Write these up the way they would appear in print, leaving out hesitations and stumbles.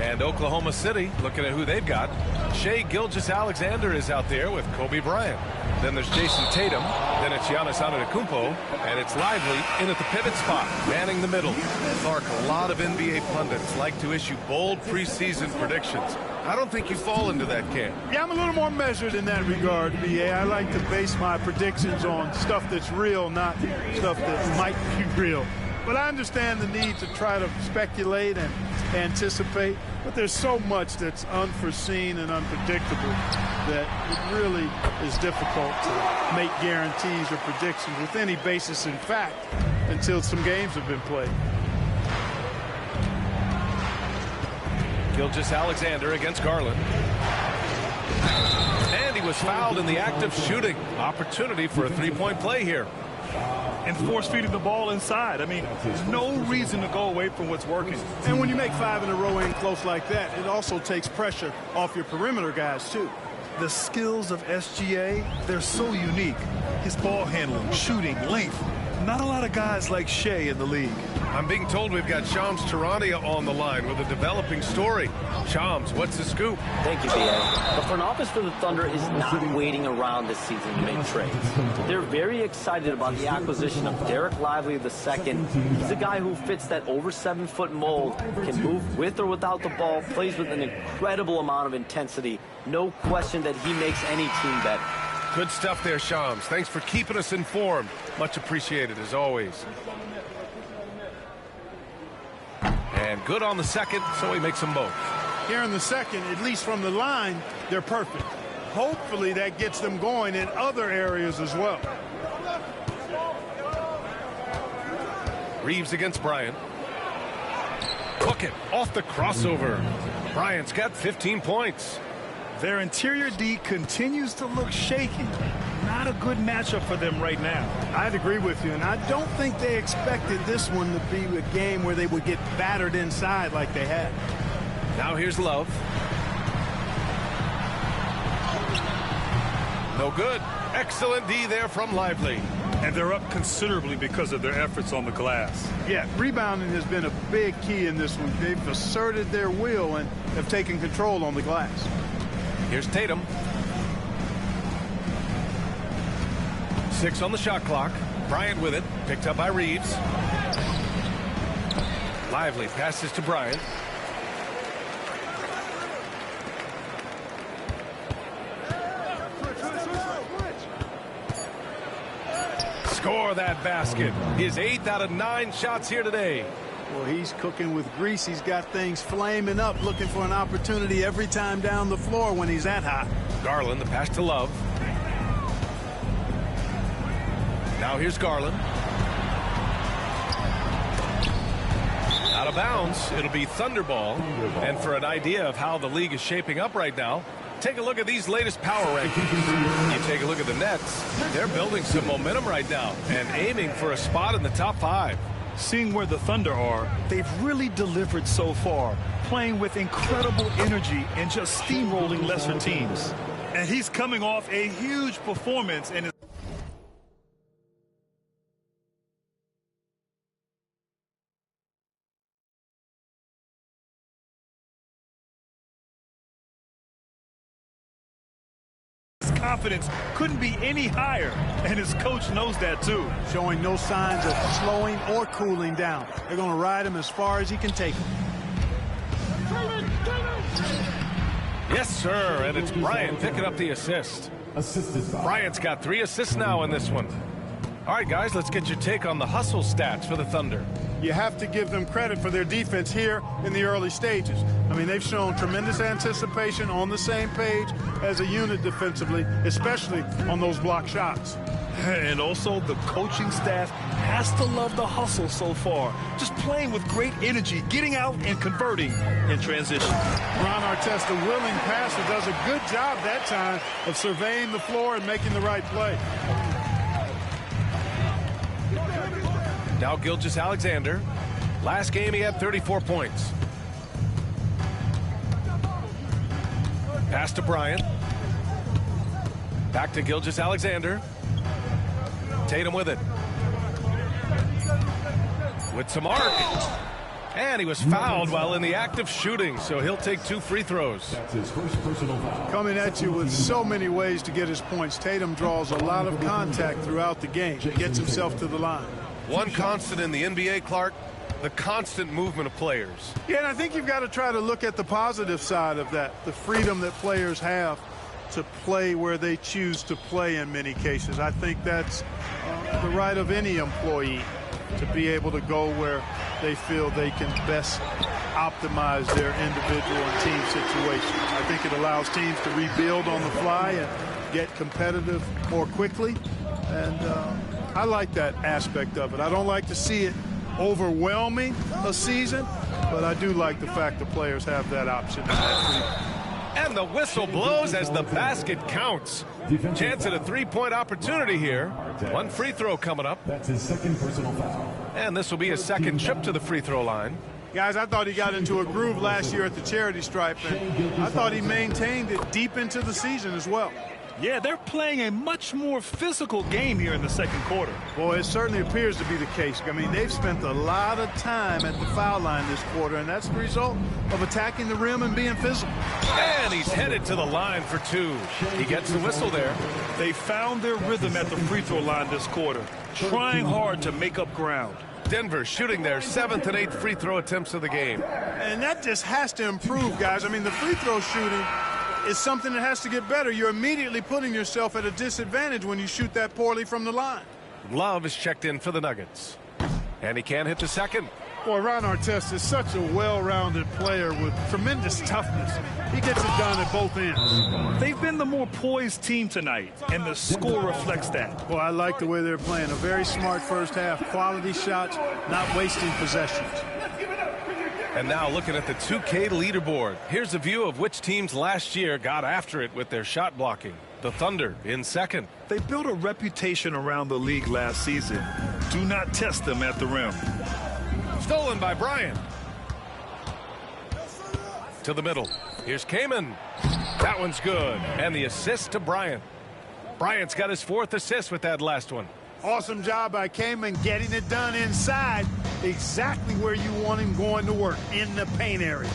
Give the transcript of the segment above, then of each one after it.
And Oklahoma City, looking at who they've got. Shai Gilgeous-Alexander is out there with Kobe Bryant. Then there's Jason Tatum. Then it's Giannis Antetokounmpo. And it's Lively in at the pivot spot, manning the middle. Clark, a lot of NBA pundits like to issue bold preseason predictions. I don't think you fall into that camp. Yeah, I'm a little more measured in that regard, B.A. I like to base my predictions on stuff that's real, not stuff that might be real. But I understand the need to try to speculate and anticipate. But there's so much that's unforeseen and unpredictable that it really is difficult to make guarantees or predictions with any basis in fact until some games have been played. Gilgeous-Alexander against Garland. And he was fouled in the act of shooting. Opportunity for a three-point play here. And force-feeding the ball inside. I mean, there's no reason to go away from what's working. And when you make 5 in a row in close like that, it also takes pressure off your perimeter guys, too. The skills of SGA, they're so unique. His ball handling, shooting, length. Not a lot of guys like Shai in the league. I'm being told we've got Shams Charania on the line with a developing story. Shams, what's the scoop? Thank you, B.A. The front office for the Thunder is not waiting around this season to make trades. They're very excited about the acquisition of Derek Lively II. He's a guy who fits that over 7-foot mold, can move with or without the ball, plays with an incredible amount of intensity. No question that he makes any team better. Good stuff there, Shams. Thanks for keeping us informed. Much appreciated, as always. And good on the second, so he makes them both. Here in the second, at least from the line, they're perfect. Hopefully that gets them going in other areas as well. Reeves against Bryant. Hook it off the crossover. Bryant's got 15 points. Their interior D continues to look shaky. Not a good matchup for them right now. I'd agree with you, and I don't think they expected this one to be a game where they would get battered inside like they had. Now here's Love. No good. Excellent D there from Lively. And they're up considerably because of their efforts on the glass. Yeah, rebounding has been a big key in this one. They've asserted their will and have taken control on the glass. Here's Tatum. 6 on the shot clock. Bryant with it. Picked up by Reeves. Lively passes to Bryant. Score that basket. His 8th out of 9 shots here today. Well, he's cooking with grease. He's got things flaming up, looking for an opportunity every time down the floor when he's that hot. Garland, the pass to Love. Now here's Garland. Out of bounds. It'll be Thunderball. And for an idea of how the league is shaping up right now, take a look at these latest power rankings. You take a look at the Nets. They're building some momentum right now and aiming for a spot in the top 5. Seeing where the Thunder are, they've really delivered so far, playing with incredible energy and just steamrolling lesser teams. And he's coming off a huge performance in his confidence couldn't be any higher, and his coach knows that too. Showing no signs of slowing or cooling down. They're going to ride him as far as he can take him. Yes, sir, and it's Bryant picking up the assist. Bryant's got 3 assists now in this one. All right, guys, let's get your take on the hustle stats for the Thunder. You have to give them credit for their defense here in the early stages. I mean, they've shown tremendous anticipation, on the same page as a unit defensively, especially on those block shots. And also the coaching staff has to love the hustle so far. Just playing with great energy, getting out and converting in transition. Ron Artest, the willing passer, does a good job that time of surveying the floor and making the right play. Now Gilgeous-Alexander. Last game he had 34 points. Pass to Bryant. Back to Gilgeous-Alexander. Tatum with it. With some arc. And he was fouled while in the act of shooting, so he'll take 2 free throws. That's his first personal foul. Coming at you with so many ways to get his points. Tatum draws a lot of contact throughout the game. Gets himself to the line. One constant in the NBA, Clark, the constant movement of players. Yeah, and I think you've got to try to look at the positive side of that, the freedom that players have to play where they choose to play in many cases. I think that's the right of any employee to be able to go where they feel they can best optimize their individual and team situations. I think it allows teams to rebuild on the fly and get competitive more quickly. And I like that aspect of it. I don't like to see it overwhelming a season, but I do like the fact that players have that option and that freedom. And the whistle blows as the basket counts. Chance at a 3-point opportunity here. 1 free throw coming up. That's his second personal foul. And this will be his second trip to the free throw line. Guys, I thought he got into a groove last year at the charity stripe, and I thought he maintained it deep into the season as well. Yeah, they're playing a much more physical game here in the second quarter. Boy, it certainly appears to be the case. I mean, they've spent a lot of time at the foul line this quarter, and that's the result of attacking the rim and being physical. And he's headed to the line for 2. He gets the whistle there. They found their rhythm at the free throw line this quarter, trying hard to make up ground. Denver shooting their 7th and 8th free throw attempts of the game. And that just has to improve, guys. I mean, the free throw shooting is something that has to get better. You're immediately putting yourself at a disadvantage when you shoot that poorly from the line. Love is checked in for the Nuggets. And he can't hit the second. Boy, Ron Artest is such a well-rounded player with tremendous toughness. He gets it done at both ends. They've been the more poised team tonight, and the score reflects that. Well, I like the way they're playing. A very smart first half. Quality shots, not wasting possessions. And now looking at the 2K leaderboard. Here's a view of which teams last year got after it with their shot blocking. The Thunder in second. They built a reputation around the league last season. Do not test them at the rim. Stolen by Bryant. To the middle. Here's Kaman. That one's good. And the assist to Bryant. Bryant's got his 4th assist with that last one. Awesome job by Kaman getting it done inside, exactly where you want him going to work, in the paint area.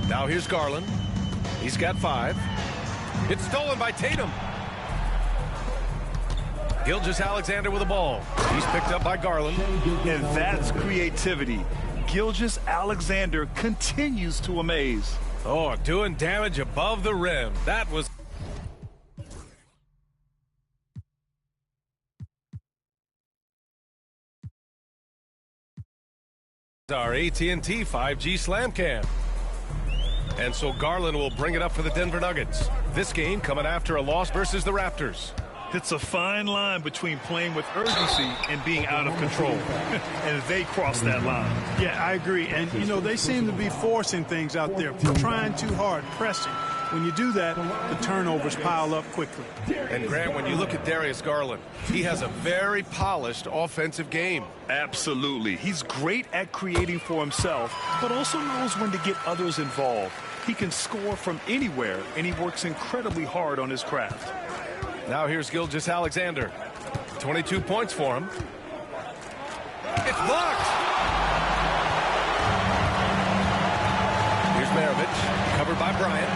Now here's Garland. He's got 5. It's stolen by Tatum. Gilgeous-Alexander with the ball. He's picked up by Garland. And that's creativity. Gilgeous-Alexander continues to amaze. Oh, doing damage above the rim. That was... our AT&T 5G Slam Cam. And so Garland will bring it up for the Denver Nuggets. This game coming after a loss versus the Raptors. It's a fine line between playing with urgency and being out of control. And they cross that line. Yeah, I agree. And, you know, they seem to be forcing things out there, trying too hard, pressing. When you do that, the turnovers pile up quickly. And, Grant, when you look at Darius Garland, he has a very polished offensive game. Absolutely. He's great at creating for himself, but also knows when to get others involved. He can score from anywhere, and he works incredibly hard on his craft. Now here's Gilgeous-Alexander. 22 points for him. It's blocked. Here's Maravich, covered by Bryant.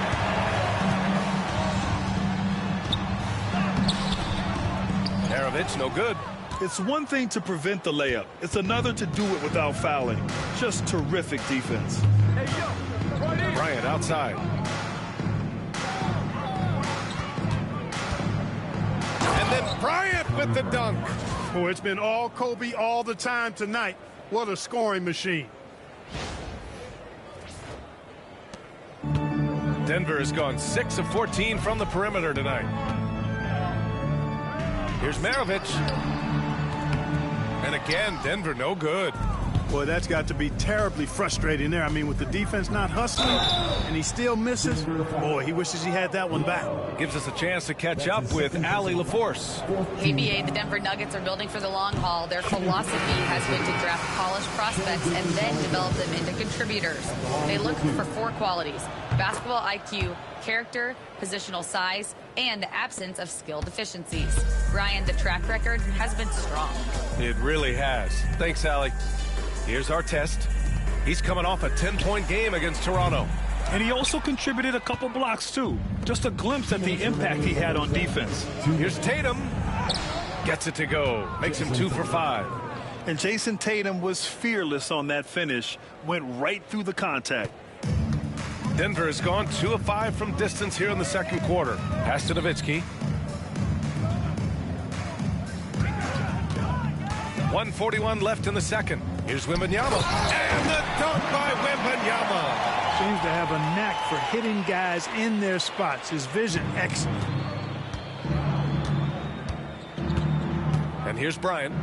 Maravich, no good. It's one thing to prevent the layup. It's another to do it without fouling. Just terrific defense. Bryant outside. And then Bryant with the dunk. Oh, it's been all Kobe all the time tonight. What a scoring machine. Denver has gone 6 of 14 from the perimeter tonight. Here's Maravich. And again, Denver no good. Boy, that's got to be terribly frustrating there. I mean, with the defense not hustling and he still misses, boy, he wishes he had that one back. Gives us a chance to catch up with Allie LaForce. ABA, the Denver Nuggets are building for the long haul. Their philosophy has been to draft polished prospects and then develop them into contributors. They look for 4 qualities: basketball IQ, character, positional size, and the absence of skill deficiencies. Ryan, the track record has been strong. It really has. Thanks, Allie. Here's our test. He's coming off a 10-point game against Toronto. And he also contributed a couple blocks, too. Just a glimpse at the impact he had on defense. Here's Tatum. Gets it to go. Makes him 2 for 5. And Jason Tatum was fearless on that finish. Went right through the contact. Denver has gone 2 of 5 from distance here in the second quarter. Pass to Nowitzki. 1:41 left in the second. Here's Wembanyama. And the dunk by Wembanyama. Seems to have a knack for hitting guys in their spots. His vision, excellent. And here's Bryant.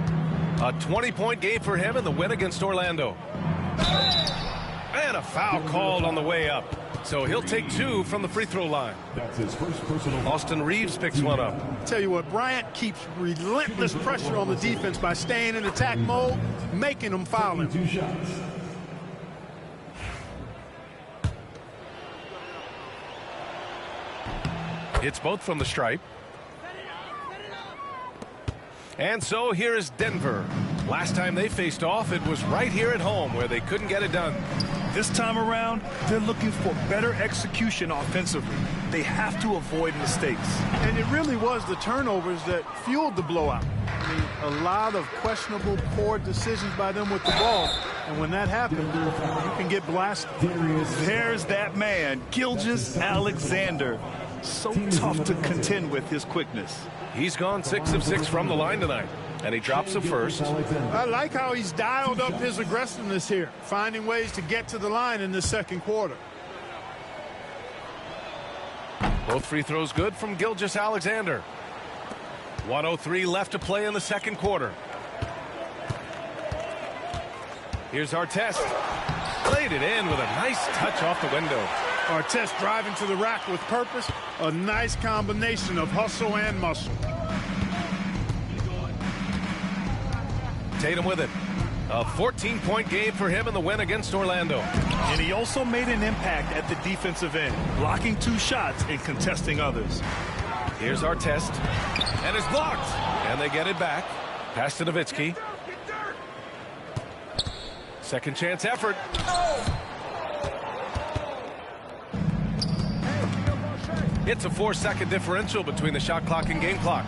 A 20-point game for him in the win against Orlando. And a foul called on the way up. So he'll take 2 from the free throw line. That's his first personal. Austin Reeves picks one up. Tell you what, Bryant keeps relentless pressure on the defense by staying in attack mode, making them foul him. 2 shots. Hits both from the stripe. And so here is Denver. Last time they faced off, it was right here at home where they couldn't get it done. This time around, they're looking for better execution offensively. They have to avoid mistakes. And it really was the turnovers that fueled the blowout. I mean, a lot of questionable, poor decisions by them with the ball. And when that happens, you can get blasted. There's that man, Gilgeous-Alexander. So tough to contend with his quickness. He's gone 6 of 6 from the line tonight. And he drops the first. I like how he's dialed up his aggressiveness here, finding ways to get to the line in the second quarter. Both free throws good from Gilgeous-Alexander. 1:03 left to play in the second quarter. Here's Artest. Played it in with a nice touch off the window. Artest driving to the rack with purpose. A nice combination of hustle and muscle. Tatum with it. A 14-point game for him in the win against Orlando. And he also made an impact at the defensive end, blocking 2 shots and contesting others. Here's Artest. And it's blocked. And they get it back. Pass to Nowitzki. Second chance effort. It's a 4-second differential between the shot clock and game clock.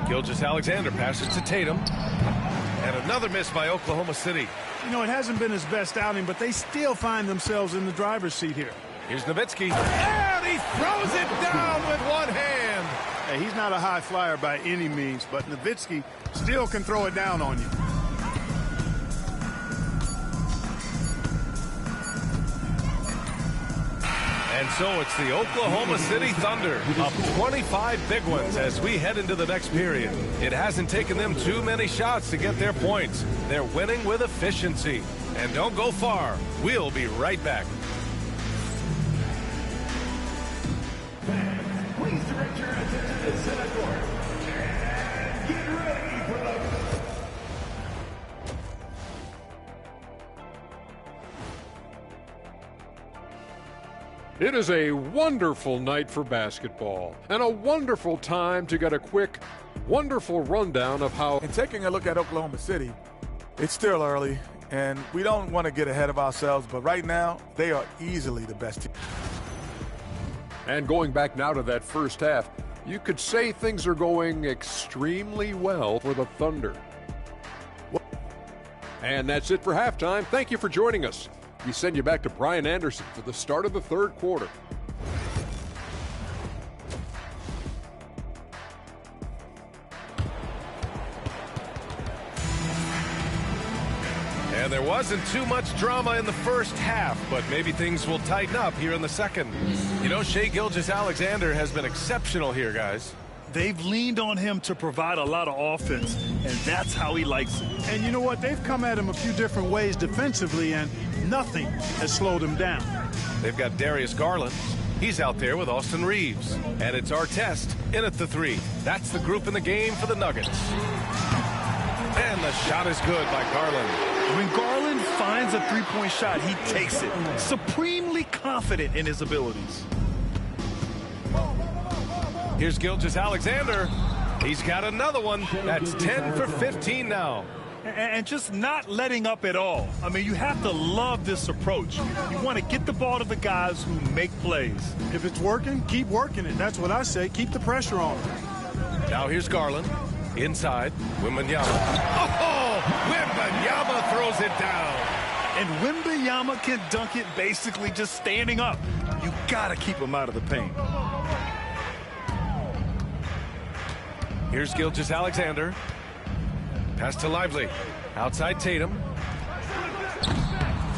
Gilgeous-Alexander passes to Tatum. And another miss by Oklahoma City. You know, it hasn't been his best outing, but they still find themselves in the driver's seat here. Here's Nowitzki. And he throws it down with one hand. Hey, he's not a high flyer by any means, but Nowitzki still can throw it down on you. And so it's the Oklahoma City Thunder up 25 big ones as we head into the next period. It hasn't taken them too many shots to get their points. They're winning with efficiency. And don't go far. We'll be right back. Please direct your attention to center court. And get ready for the... It is a wonderful night for basketball and a wonderful time to get a quick, wonderful rundown of how... And taking a look at Oklahoma City, it's still early, and we don't want to get ahead of ourselves, but right now, they are easily the best team. And going back now to that first half, you could say things are going extremely well for the Thunder. And that's it for halftime. Thank you for joining us. We send you back to Brian Anderson for the start of the third quarter. And there wasn't too much drama in the first half, but maybe things will tighten up here in the second. You know, Shai Gilgeous-Alexander has been exceptional here, guys. They've leaned on him to provide a lot of offense, and that's how he likes it. And you know what? They've come at him a few different ways defensively, and nothing has slowed him down. They've got Darius Garland. He's out there with Austin Reeves. And it's Artest in at the 3. That's the group in the game for the Nuggets. And the shot is good by Garland. When Garland finds a three-point shot, he takes it, supremely confident in his abilities. Here's Gilgeous-Alexander. He's got another one. That's 10 for 15 now. and just not letting up at all. I mean, you have to love this approach. You want to get the ball to the guys who make plays. If it's working, keep working it. That's what I say. Keep the pressure on. Now here's Garland. Inside, Wembanyama. Oh, Wembanyama throws it down. And Wembanyama can dunk it basically just standing up. You got to keep him out of the paint. Here's Gilgeous-Alexander. Pass to Lively. Outside Tatum.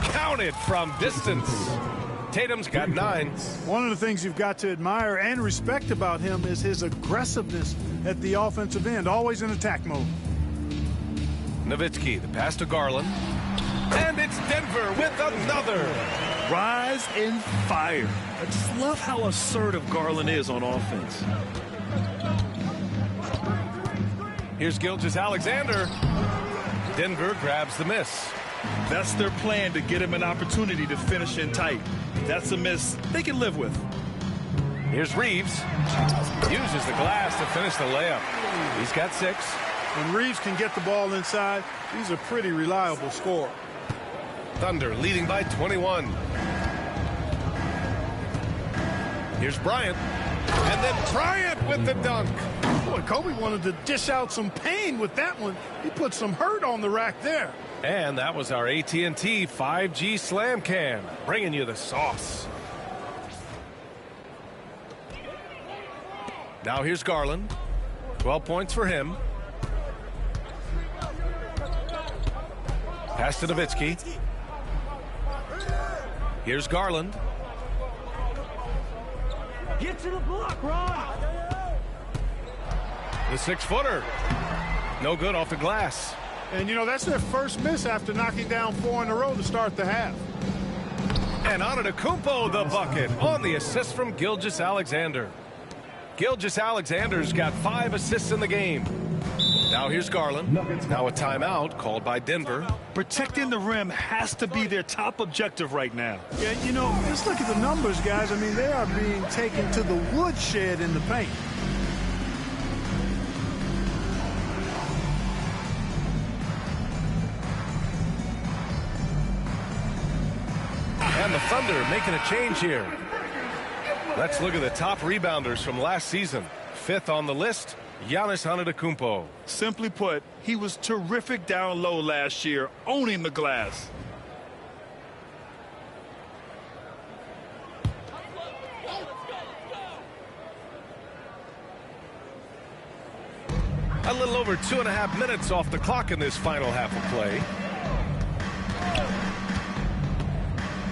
Counted from distance. Tatum's got 9. One of the things you've got to admire and respect about him is his aggressiveness at the offensive end, always in attack mode. Nowitzki, the pass to Garland. And it's Denver with another. Rise and fire. I just love how assertive Garland is on offense. Here's Gilgeous-Alexander. Denver grabs the miss. That's their plan, to get him an opportunity to finish in tight. That's a miss they can live with. Here's Reeves. Uses the glass to finish the layup. He's got 6. When Reeves can get the ball inside, he's a pretty reliable scorer. Thunder leading by 21. Here's Bryant. And then Bryant with the dunk. Boy, Kobe wanted to dish out some pain with that one. He put some hurt on the rack there. And that was our AT&T 5G Slam Cam, bringing you the sauce. Now here's Garland. 12 points for him. Pass to Nowitzki. Here's Garland. Get to the block, Ron. The 6-footer. No good off the glass. And, you know, that's their first miss after knocking down 4 in a row to start the half. And Antetokounmpo the bucket on the assist from Gilgeous-Alexander. Gilgeous-Alexander's got 5 assists in the game. Now here's Garland. Now a timeout called by Denver. Protecting the rim has to be their top objective right now. Yeah, you know, just look at the numbers, guys. I mean, they are being taken to the woodshed in the paint. And the Thunder making a change here. Let's look at the top rebounders from last season. 5th on the list, Giannis Antetokounmpo. Simply put, he was terrific down low last year, owning the glass. A little over 2.5 minutes off the clock in this final half of play.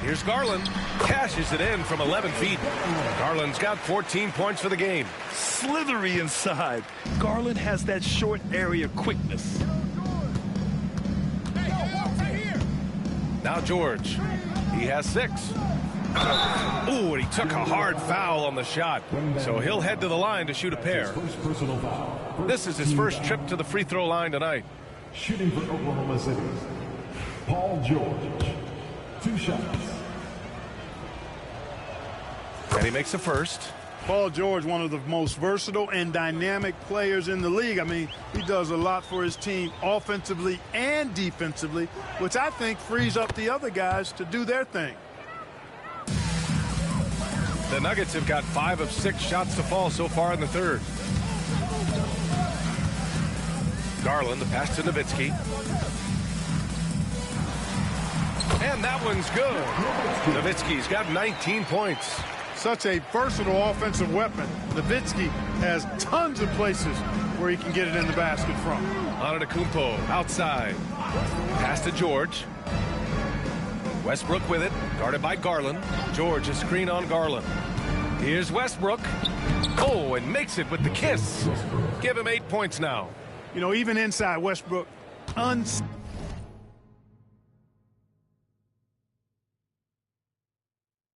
Here's Garland. Cashes it in from 11 feet. Garland's got 14 points for the game. Slithery inside. Garland has that short area quickness. Now George. He has 6. Ooh, and he took a hard foul on the shot. So he'll head to the line to shoot a pair. This is his first trip to the free throw line tonight. Shooting for Oklahoma City, Paul George. 2 shots. And he makes the first. Paul George, one of the most versatile and dynamic players in the league. I mean, he does a lot for his team offensively and defensively, which I think frees up the other guys to do their thing. The Nuggets have got 5 of 6 shots to fall so far in the third. Garland, the pass to Nowitzki. And that one's good. Nowitzki's got 19 points. Such a versatile offensive weapon. Nowitzki has tons of places where he can get it in the basket from. Antetokounmpo outside. Pass to George. Westbrook with it, guarded by Garland. George, a screen on Garland. Here's Westbrook. Oh, and makes it with the kiss. Give him 8 points now. You know, even inside Westbrook,